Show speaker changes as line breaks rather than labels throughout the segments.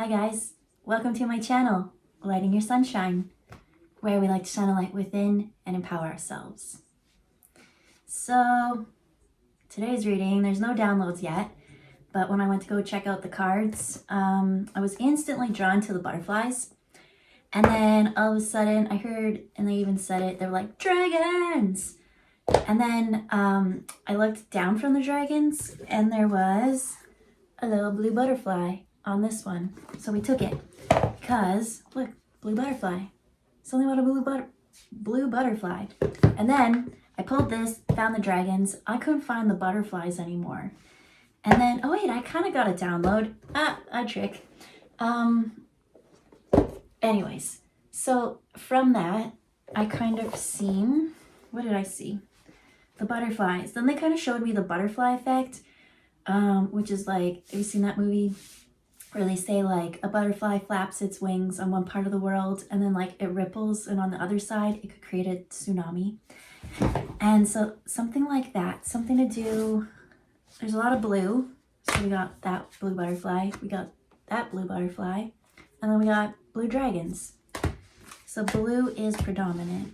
Hi guys, welcome to my channel, Lighting Your Sunshine, where we like to shine a light within and empower ourselves. So, today's reading, there's no downloads yet, but when I went to go check out the cards, I was instantly drawn to the butterflies. And then all of a sudden I heard, and they even said it, they were like, dragons! And then I looked down from the dragons and there was a little blue butterfly on this one. So we took it because, look, blue butterfly. Something about a blue butterfly. And then I pulled this, found the dragons. I couldn't find the butterflies anymore. And then, oh wait, I kind of got a download. A trick. Anyways, so from that, I kind of seen, what did I see? The butterflies. Then they kind of showed me the butterfly effect, which is like, have you seen that movie where they say like a butterfly flaps its wings on one part of the world and then like it ripples and on the other side it could create a tsunami? And so something like that, something to do, there's a lot of blue. So we got that blue butterfly, we got that blue butterfly, and then we got blue dragons. So blue is predominant.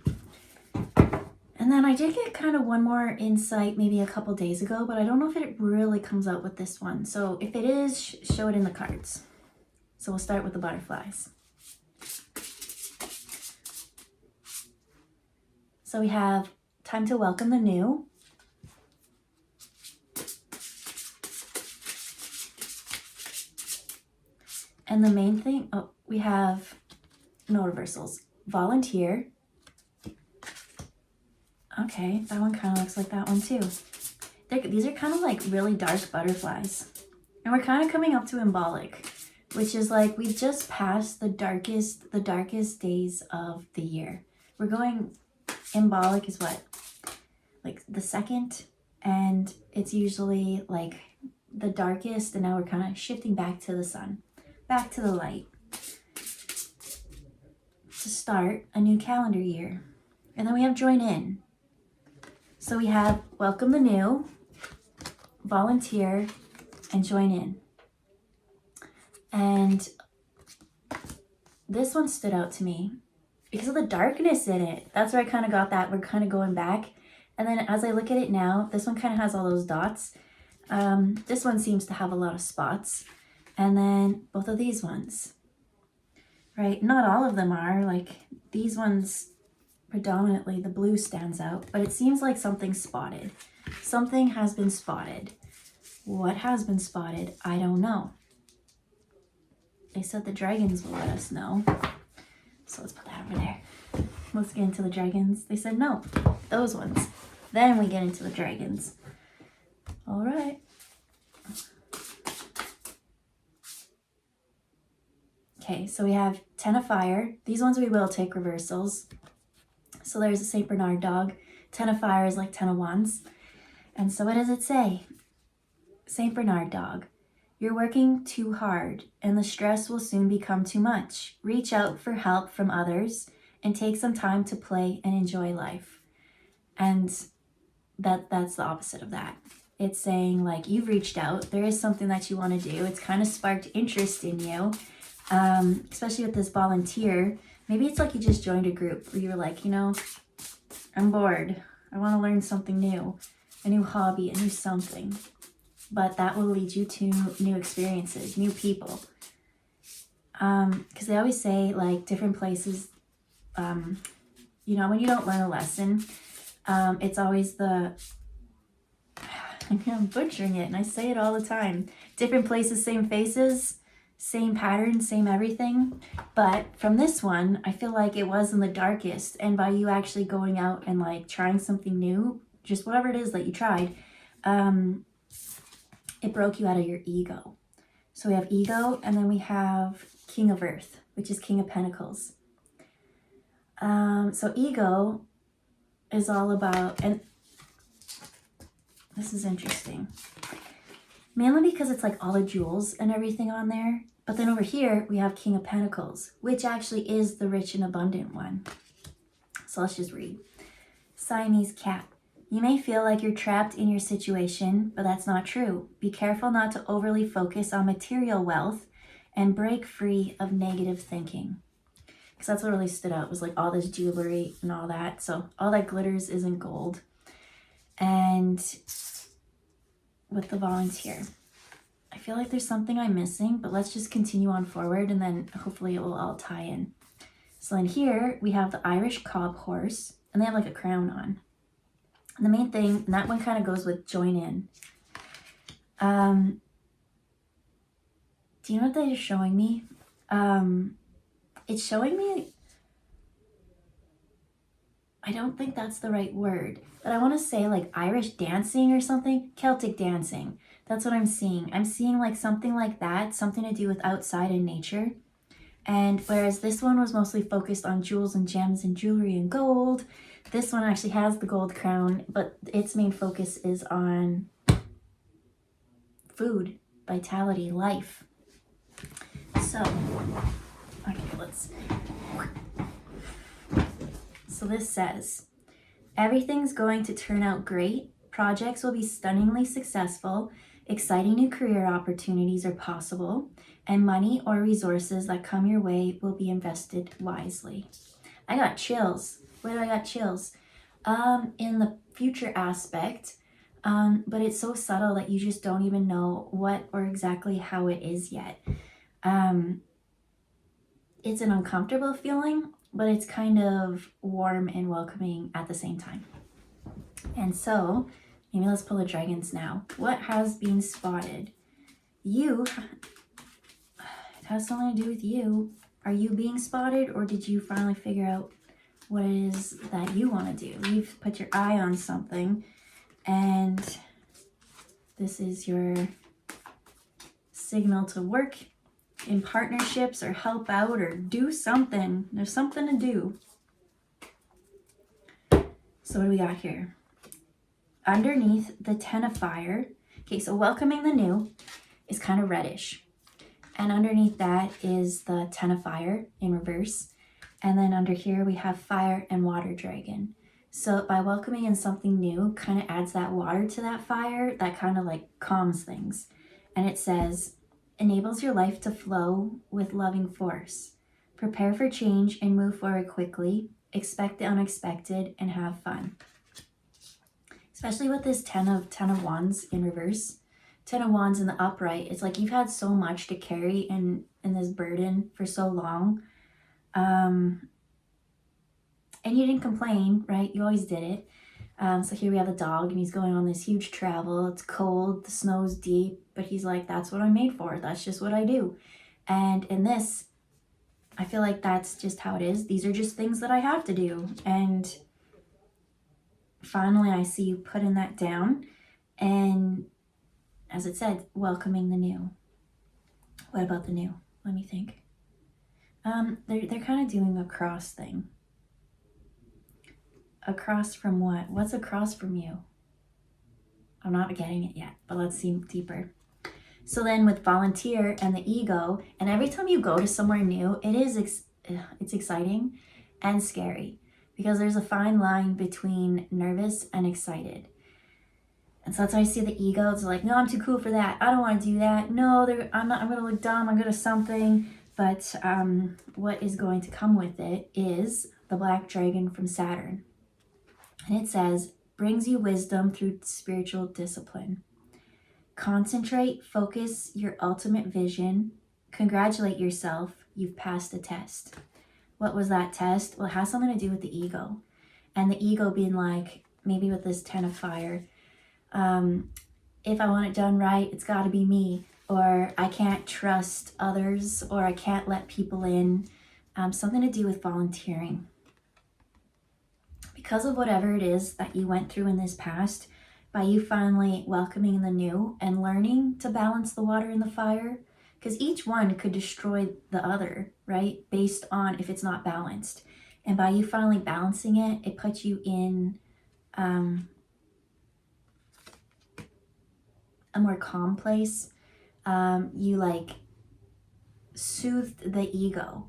And then I did get kind of one more insight maybe a couple days ago, but I don't know if it really comes out with this one. So if it is, show it in the cards. So we'll start with the butterflies. So we have time to welcome the new. And the main thing, we have no reversals. Volunteer. Okay, that one kind of looks like that one too. These are kind of like really dark butterflies. And we're kind of coming up to Embolic, which is like we've just passed the darkest days of the year. We're going, Embolic is what? Like the second, and it's usually like the darkest, and now we're kind of shifting back to the sun, back to the light. To start a new calendar year. And then we have join in. So we have welcome the new, volunteer, and join in. And this one stood out to me because of the darkness in it. That's where I kind of got that. We're kind of going back. And then as I look at it now, this one kind of has all those dots. This one seems to have a lot of spots. And then both of these ones, right? Not all of them are. Like these ones, predominantly the blue stands out, but it seems like something's spotted. Something has been spotted. What has been spotted? I don't know. They said the dragons will let us know. So let's put that over there. Let's get into the dragons. They said no, those ones. Then we get into the dragons. All right. Okay, so we have 10 of fire. These ones we will take reversals. So there's a St. Bernard dog. 10 of fire is like 10 of wands. And so what does it say? St. Bernard dog, you're working too hard and the stress will soon become too much. Reach out for help from others and take some time to play and enjoy life. And that's the opposite of that. It's saying like you've reached out. There is something that you want to do. It's kind of sparked interest in you, especially with this volunteer. Maybe it's like you just joined a group where you're like, you know, I'm bored. I want to learn something new, a new hobby, a new something. But that will lead you to new experiences, new people. Because they always say like different places, you know, when you don't learn a lesson, it's always I'm butchering it and I say it all the time. Different places, same faces. Same pattern, same everything. But from this one, I feel like it was in the darkest. And by you actually going out and like trying something new, just whatever it is that you tried, it broke you out of your ego. So we have ego, and then we have King of Earth, which is King of Pentacles. So ego is all about, and this is interesting. Mainly because it's like all the jewels and everything on there. But then over here, we have King of Pentacles, which actually is the rich and abundant one. So let's just read. Siamese cat. You may feel like you're trapped in your situation, but that's not true. Be careful not to overly focus on material wealth and break free of negative thinking. Because that's what really stood out, was like all this jewelry and all that. So all that glitters isn't gold. And with the volunteer, I feel like there's something I'm missing, but let's just continue on forward and then hopefully it will all tie in. So in here, we have the Irish cob horse, and they have like a crown on. And the main thing, and that one kind of goes with join in. Do you know what they're showing me? It's showing me, I don't think that's the right word, but I want to say like Irish dancing or something, Celtic dancing. That's what I'm seeing. I'm seeing like something like that, something to do with outside in nature. And whereas this one was mostly focused on jewels and gems and jewelry and gold, this one actually has the gold crown, but its main focus is on food, vitality, life. So, okay, So this says, everything's going to turn out great. Projects will be stunningly successful. Exciting new career opportunities are possible, and money or resources that come your way will be invested wisely. I got chills. Where do I got chills? In the future aspect, but it's so subtle that you just don't even know what or exactly how it is yet. It's an uncomfortable feeling, but it's kind of warm and welcoming at the same time. And so, maybe let's pull the dragons now. What has been spotted? You, it has something to do with you. Are you being spotted, or did you finally figure out what it is that you want to do? You've put your eye on something, and this is your signal to work in partnerships or help out or do something. There's something to do. So what do we got here? Underneath the Ten of Fire, okay, so welcoming the new is kind of reddish. And underneath that is the Ten of Fire in reverse. And then under here we have Fire and Water Dragon. So by welcoming in something new, kind of adds that water to that fire, that kind of like calms things. And it says, enables your life to flow with loving force. Prepare for change and move forward quickly. Expect the unexpected and have fun. Especially with this Ten of Wands in reverse. Ten of Wands in the upright. It's like you've had so much to carry in this burden for so long. And you didn't complain, right? You always did it. So here we have the dog, and he's going on this huge travel. It's cold, the snow's deep, but he's like, that's what I'm made for. That's just what I do. And in this, I feel like that's just how it is. These are just things that I have to do. And finally, I see you putting that down. And as it said, welcoming the new. What about the new? Let me think. They're kind of doing a cross thing. Across from what? What's across from you? I'm not getting it yet, but let's see deeper. So then with volunteer and the ego, and every time you go to somewhere new, it's exciting and scary, because there's a fine line between nervous and excited. And so that's why I see the ego. It's like, no, I'm too cool for that. I don't want to do that. No, I'm going to look dumb. I'm going to something. But what is going to come with it is the black dragon from Saturn. And it says, brings you wisdom through spiritual discipline. Concentrate, focus your ultimate vision. Congratulate yourself. You've passed the test. What was that test? Well, it has something to do with the ego. And the ego being like, maybe with this Ten of Fire, if I want it done right, it's got to be me. Or I can't trust others, or I can't let people in. Something to do with volunteering. Because of whatever it is that you went through in this past, by you finally welcoming the new and learning to balance the water and the fire, because each one could destroy the other, right? Based on if it's not balanced. And by you finally balancing it, it puts you in a more calm place. You like soothed the ego.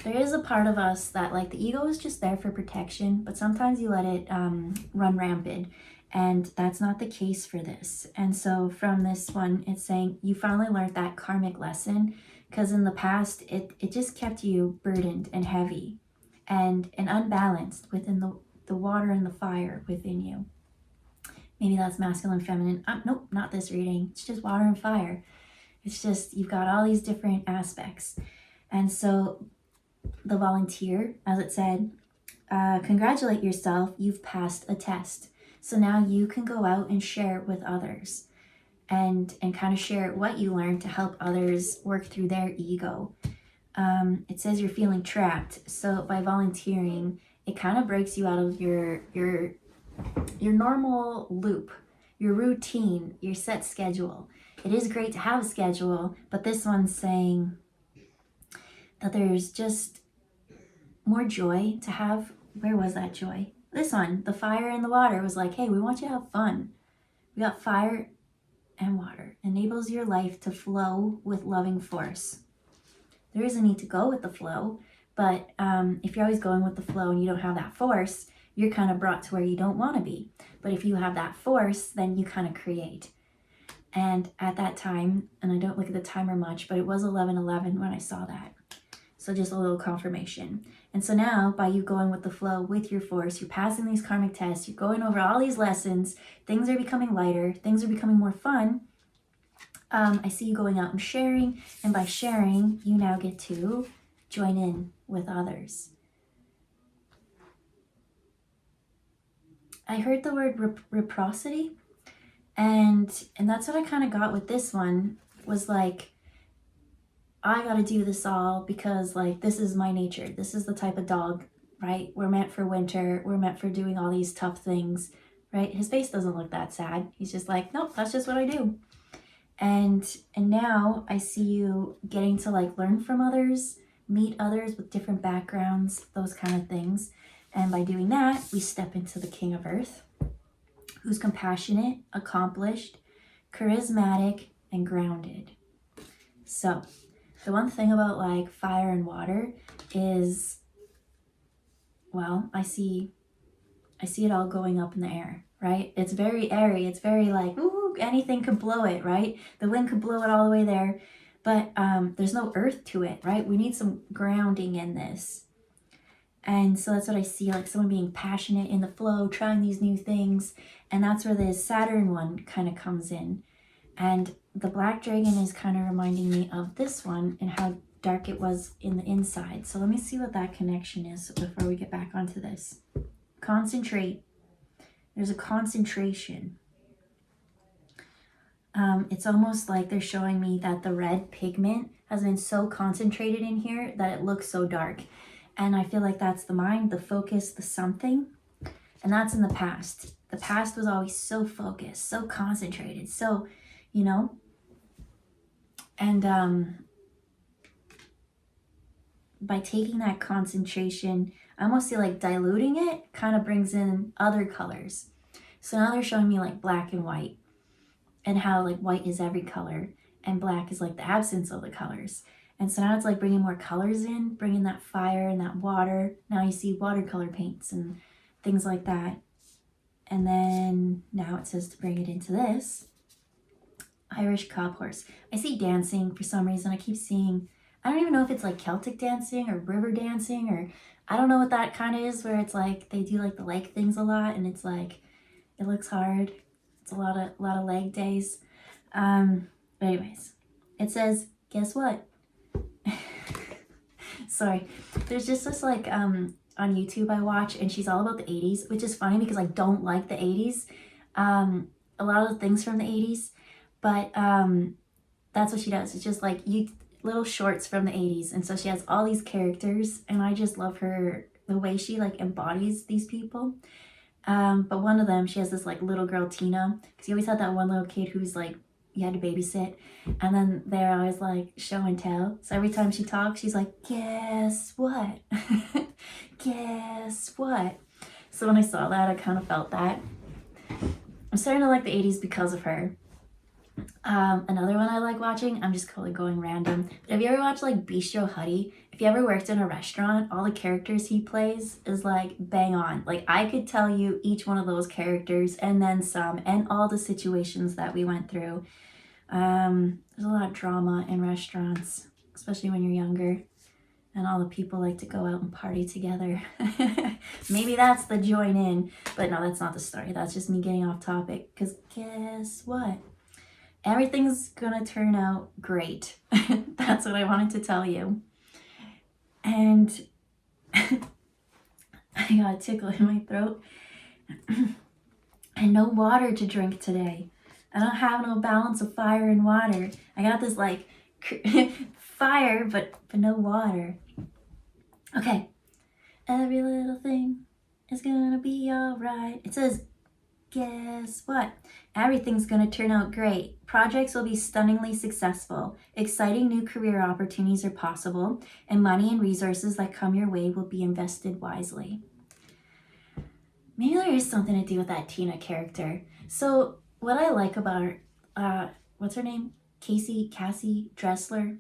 There is a part of us that like the ego is just there for protection, but sometimes you let it run rampant, and that's not the case for this. And so from this one, it's saying you finally learned that karmic lesson. because in the past it just kept you burdened and heavy and unbalanced within the water and the fire within you. Maybe that's masculine, feminine. Nope, not this reading. It's just water and fire. It's just, you've got all these different aspects. And so the volunteer, as it said, congratulate yourself, you've passed a test. So now you can go out and share it with others and kind of share what you learned to help others work through their ego. It says you're feeling trapped. So by volunteering, it kind of breaks you out of your normal loop, your routine, your set schedule. It is great to have a schedule, but this one's saying that there's just more joy to have. Where was that joy? This one, the fire and the water, was like, hey, we want you to have fun. We got fire and water. Enables your life to flow with loving force. There is a need to go with the flow, but if you're always going with the flow and you don't have that force, you're kind of brought to where you don't want to be. But if you have that force, then you kind of create. And at that time, and I don't look at the timer much, but it was 11:11 when I saw that. So just a little confirmation. And so now, by you going with the flow, with your force, you're passing these karmic tests, you're going over all these lessons, things are becoming lighter, things are becoming more fun. I see you going out and sharing, and by sharing, you now get to join in with others. I heard the word reciprocity, and that's what I kind of got with this one, was like, I got to do this all because, like, this is my nature. This is the type of dog, right? We're meant for winter. We're meant for doing all these tough things, right? His face doesn't look that sad. He's just like, nope, that's just what I do. And now I see you getting to, like, learn from others, meet others with different backgrounds, those kind of things. And by doing that, we step into the King of Earth, who's compassionate, accomplished, charismatic, and grounded. So the one thing about, like, fire and water is, well, I see it all going up in the air, right? It's very airy. It's very like, ooh, anything could blow it, right? The wind could blow it all the way there. But there's no earth to it, right? We need some grounding in this. And so that's what I see, like someone being passionate in the flow, trying these new things. And that's where the Saturn one kind of comes in. And the black dragon is kind of reminding me of this one and how dark it was in the inside. So let me see what that connection is before we get back onto this. Concentrate. There's a concentration. It's almost like they're showing me that the red pigment has been so concentrated in here that it looks so dark. And I feel like that's the mind, the focus, the something. And that's in the past. The past was always so focused, so concentrated, so, you know. And by taking that concentration, I almost see like diluting it kind of brings in other colors. So now they're showing me like black and white, and how like white is every color and black is like the absence of the colors. And so now it's like bringing more colors in, bringing that fire and that water. Now you see watercolor paints and things like that. And then now it says to bring it into this Irish cob horse. I see dancing for some reason. I keep seeing, I don't even know if it's like Celtic dancing or river dancing, or I don't know what that kind of is, where it's like they do like the leg things a lot and it's like, it looks hard. It's a lot of leg days. But anyways, it says, guess what? Sorry. There's just this like on YouTube I watch, and she's all about the 80s, which is funny because I don't like the 80s. A lot of the things from the 80s, but that's what she does. It's just like little shorts from the 80s, and so she has all these characters, and I just love her, the way she like embodies these people. But one of them, she has this like little girl, Tina, because you always had that one little kid who's like, you had to babysit, and then they're always like show and tell. So every time she talks, she's like, guess what? Guess what? So when I saw that, I kind of felt that. I'm starting to like the 80s because of her. Another one I like watching, I'm just going random, but have you ever watched like Bistro Huddy? If you ever worked in a restaurant, all the characters he plays is like bang on. Like I could tell you each one of those characters and then some, and all the situations that we went through. There's a lot of drama in restaurants. especially when you're younger and all the people like to go out and party together. Maybe that's the join in, but no, that's not the story. That's just me getting off topic, because guess what? Everything's gonna turn out great. That's what I wanted to tell you. And I got a tickle in my throat. And no water to drink today. I don't have no balance of fire and water. I got this like fire, but no water. Okay. Every little thing is gonna be alright. It says, guess what? Everything's gonna turn out great. Projects will be stunningly successful. Exciting new career opportunities are possible, and money and resources that come your way will be invested wisely. Maybe there is something to do with that Tina character. So what I like about her, what's her name? Cassie Dressler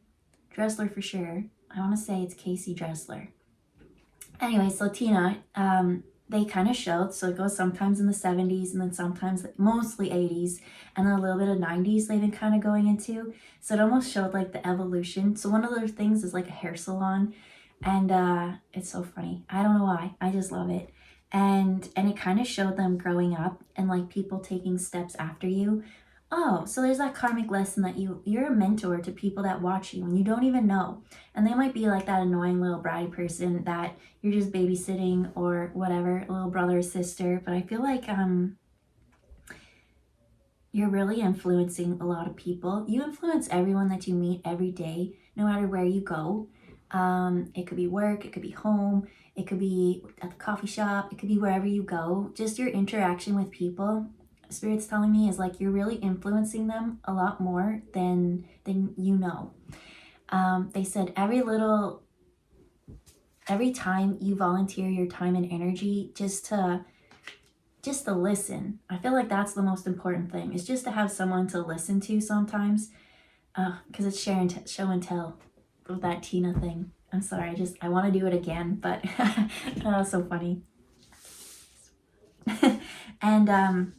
for sure. I want to say it's Cassie Dressler. Anyway, so Tina, they kind of showed, so it goes sometimes in the 70s and then sometimes mostly 80s and then a little bit of 90s they've been kind of going into. So it almost showed like the evolution. So one of those things is like a hair salon, and it's so funny. I don't know why. I just love it. And it kind of showed them growing up and like people taking steps after you. Oh, so there's that karmic lesson that you're a mentor to people that watch you and you don't even know. And they might be like that annoying little bratty person that you're just babysitting or whatever, a little brother or sister. But I feel like you're really influencing a lot of people. You influence everyone that you meet every day, no matter where you go. It could be work, it could be home, it could be at the coffee shop, it could be wherever you go. Just your interaction with people, Spirit's telling me, is like you're really influencing them a lot more than you know. They said every time you volunteer your time and energy just to listen. I feel like that's the most important thing, is just to have someone to listen to sometimes, because it's show and tell with that Tina thing. I'm sorry, I want to do it again, but so funny. And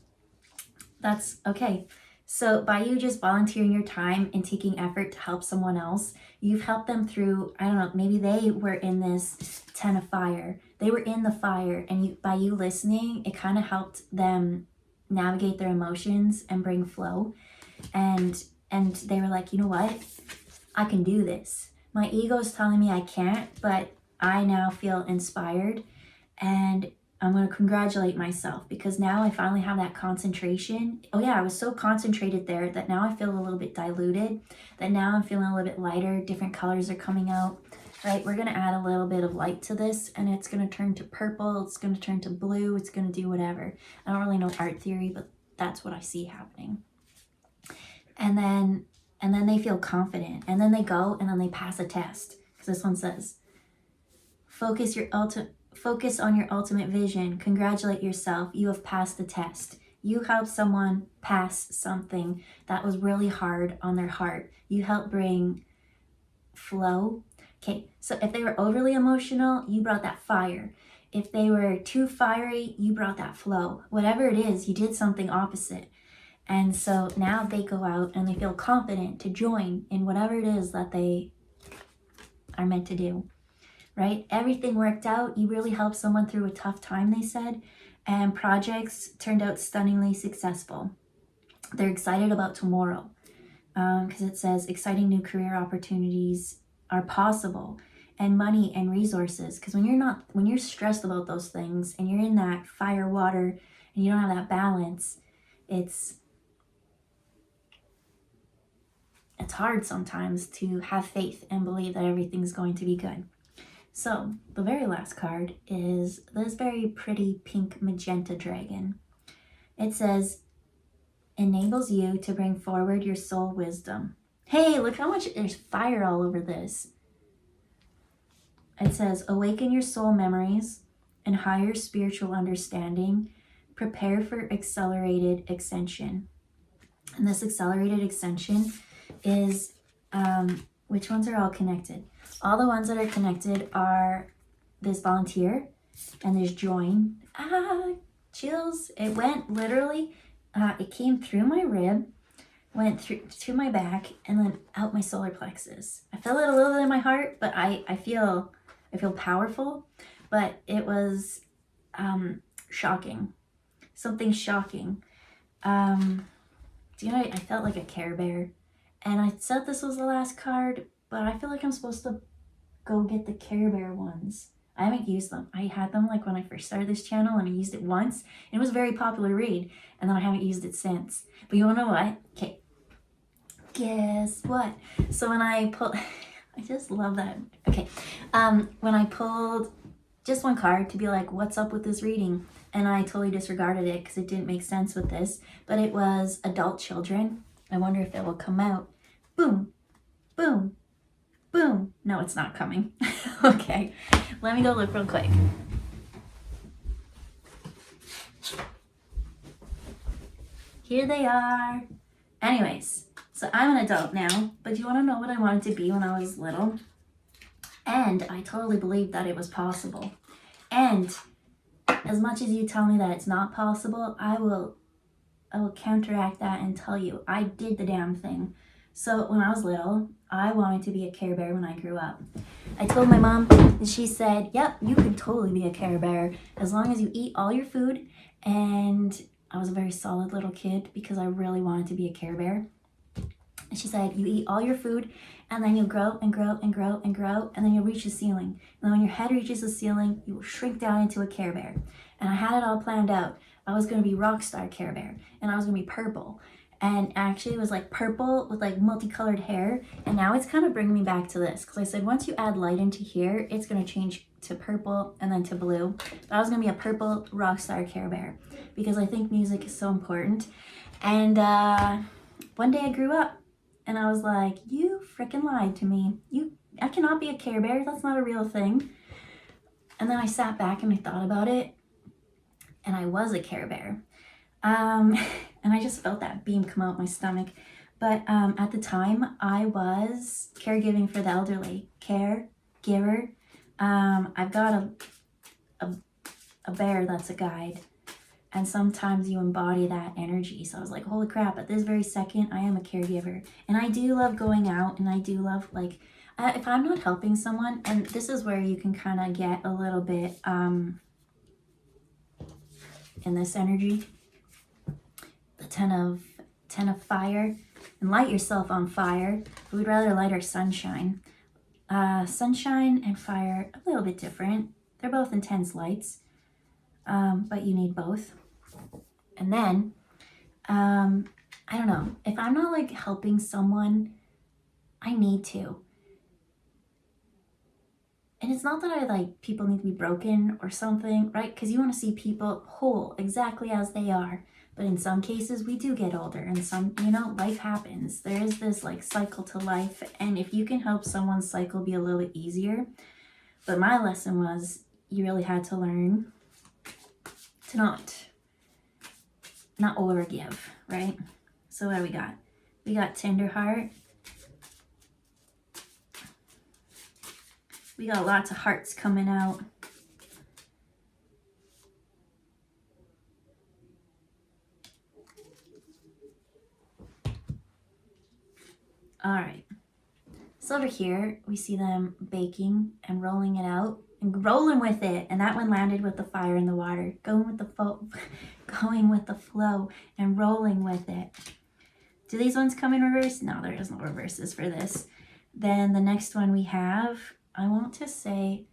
that's okay. So by you just volunteering your time and taking effort to help someone else, you've helped them through, I don't know, maybe they were in this tent of fire. They were in the fire, and by you listening, it kind of helped them navigate their emotions and bring flow. And they were like, you know what? I can do this. My ego is telling me I can't, but I now feel inspired, and I'm going to congratulate myself because now I finally have that concentration. Oh yeah, I was so concentrated there that now I feel a little bit diluted, that now I'm feeling a little bit lighter. Different colors are coming out, right? We're going to add a little bit of light to this, and it's going to turn to purple. It's going to turn to blue. It's going to do whatever. I don't really know art theory, but that's what I see happening. And then they feel confident, and then they go and then they pass a test, because this one says, focus on your ultimate vision. Congratulate yourself. You have passed the test. You helped someone pass something that was really hard on their heart. You helped bring flow. Okay, so if they were overly emotional, you brought that fire. If they were too fiery, you brought that flow. Whatever it is, you did something opposite. And so now they go out and they feel confident to join in whatever it is that they are meant to do, right? Everything worked out. You really helped someone through a tough time, they said, and projects turned out stunningly successful. They're excited about tomorrow because it says exciting new career opportunities are possible, and money and resources. Because when you're stressed about those things and you're in that fire water and you don't have that balance, it's hard sometimes to have faith and believe that everything's going to be good. So the very last card is this very pretty pink magenta dragon. It says, enables you to bring forward your soul wisdom. Hey, look how much there's fire all over this. It says, awaken your soul memories and higher spiritual understanding. Prepare for accelerated ascension. And this accelerated ascension is, which ones are all connected? All the ones that are connected are this volunteer, and there's join. Chills. It went literally, it came through my rib, went through to my back and then out my solar plexus. I felt it a little bit in my heart, but I feel powerful, but it was shocking. Something shocking. Do you know, I felt like a Care Bear. And I said this was the last card, but I feel like I'm supposed to go get the Care Bear ones. I haven't used them. I had them like when I first started this channel, and I used it once. And it was a very popular read, and then I haven't used it since. But you wanna know what? Okay. Guess what? So when I pulled, I just love that. Okay. When I pulled just one card to be like, what's up with this reading? And I totally disregarded it because it didn't make sense with this. But it was adult children. I wonder if it will come out. Boom, boom, boom. No, it's not coming. Okay, let me go look real quick. Here they are. Anyways, so I'm an adult now, but you want to know what I wanted to be when I was little? And I totally believed that it was possible. And as much as you tell me that it's not possible, I will counteract that and tell you I did the damn thing. So when I was little, I wanted to be a Care Bear when I grew up. I told my mom, and she said, yep, you can totally be a Care Bear as long as you eat all your food. And I was a very solid little kid because I really wanted to be a Care Bear. And she said, you eat all your food, and then you'll grow and grow and grow and grow, and then you'll reach the ceiling. And then when your head reaches the ceiling, you will shrink down into a Care Bear. And I had it all planned out. I was going to be Rockstar Care Bear, and I was going to be purple. And actually it was like purple with like multicolored hair. And now it's kind of bringing me back to this, because I said once you add light into here, it's going to change to purple and then to blue. But I was going to be a purple Rockstar Care Bear because I think music is so important. And one day I grew up and I was like, you freaking lied to me. I cannot be a Care Bear. That's not a real thing. And then I sat back and I thought about it, and I was a Care Bear. And I just felt that beam come out my stomach. But at the time, I was caregiving for the elderly. Caregiver. I've got a bear that's a guide. And sometimes you embody that energy. So I was like, holy crap, at this very second, I am a caregiver. And I do love going out, and I do love, like, if I'm not helping someone, and this is where you can kind of get a little bit in this energy. The ten of fire, and light yourself on fire. But we'd rather light our sunshine. Sunshine and fire, a little bit different. They're both intense lights, but you need both. And then, I don't know, if I'm not like helping someone, I need to. And it's not that I like people need to be broken or something, right? Because you want to see people whole, exactly as they are. But in some cases, we do get older, and some, life happens. There is this like cycle to life. And if you can help someone's cycle be a little bit easier. But my lesson was you really had to learn to not overgive, right? So what do we got? We got tender heart. We got lots of hearts coming out. All right. So over here, we see them baking and rolling it out and rolling with it. And that one landed with the fire and the water. Going with the flow and rolling with it. Do these ones come in reverse? No, there is no reverses for this. Then the next one we have, I want to say,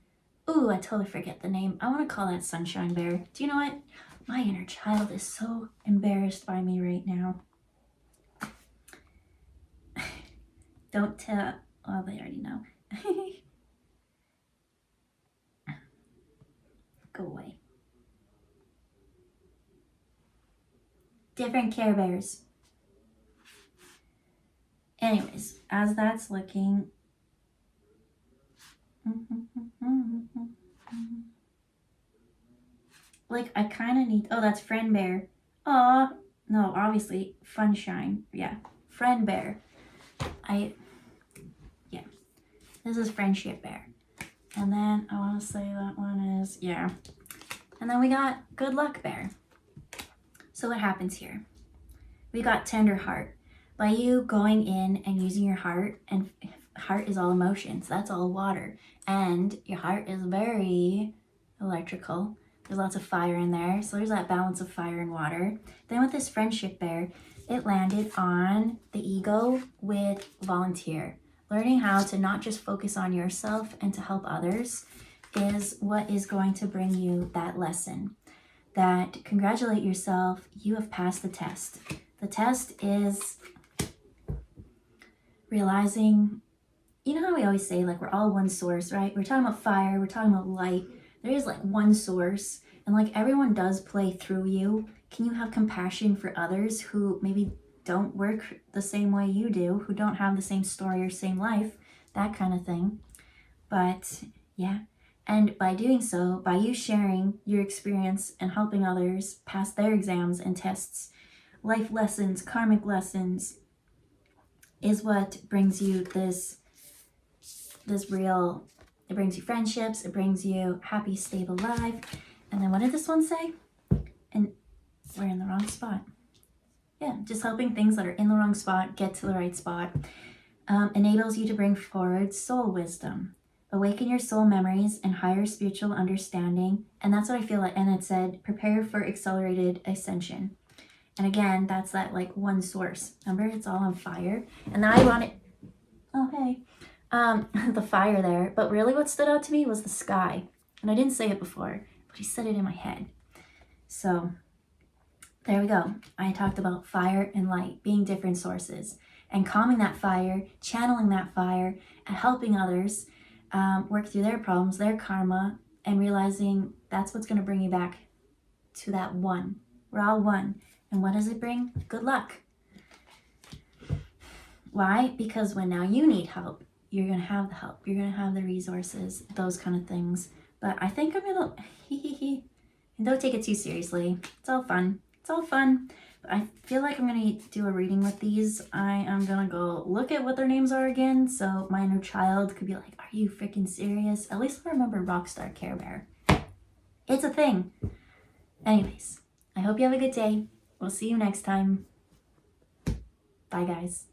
ooh, I totally forget the name. I want to call that Sunshine Bear. Do you know what? My inner child is so embarrassed by me right now. Don't tell. Well, they already know. Go away. Different Care Bears. Anyways, as that's looking. Like, I kind of need. Oh, that's Friend Bear. Oh, no, obviously, Funshine. Yeah, Friend Bear. Yeah, this is Friendship Bear. And then I want to say that one is, yeah. And then we got Good Luck Bear. So what happens here? We got Tender Heart. By you going in and using your heart, and heart is all emotions, that's all water, and your heart is very electrical. There's lots of fire in there, so there's that balance of fire and water. Then with this friendship bear, it landed on the ego with volunteer. Learning how to not just focus on yourself and to help others is what is going to bring you that lesson. That congratulate yourself, you have passed the test. The test is realizing, you know how we always say, like, we're all one source, right? We're talking about fire, we're talking about light. There is like one source, and like everyone does play through you. Can you have compassion for others who maybe don't work the same way you do, who don't have the same story or same life, that kind of thing. But yeah, and by doing so, by you sharing your experience and helping others pass their exams and tests, life lessons, karmic lessons, is what brings you this real, it brings you friendships, it brings you happy, stable life. And then what did this one say? And we're in the wrong spot. Yeah, just helping things that are in the wrong spot get to the right spot. Enables you to bring forward soul wisdom, awaken your soul memories and higher spiritual understanding. And that's what I feel like. And it said, prepare for accelerated ascension. And again, that's that like one source. Remember, it's all on fire. And now I want it. Oh, hey. The fire there. But really what stood out to me was the sky. And I didn't say it before, but he said it in my head. So there we go. I talked about fire and light being different sources, and calming that fire, channeling that fire, and helping others work through their problems, their karma, and realizing that's what's going to bring you back to that one. We're all one. And what does it bring? Good luck. Why? Because when now you need help, you're going to have the help. You're going to have the resources, those kind of things. But I think I'm going to, don't take it too seriously. It's all fun. It's all fun. But I feel like I'm going to do a reading with these. I am going to go look at what their names are again. So my inner child could be like, are you freaking serious? At least I remember Rockstar Care Bear. It's a thing. Anyways, I hope you have a good day. We'll see you next time. Bye, guys.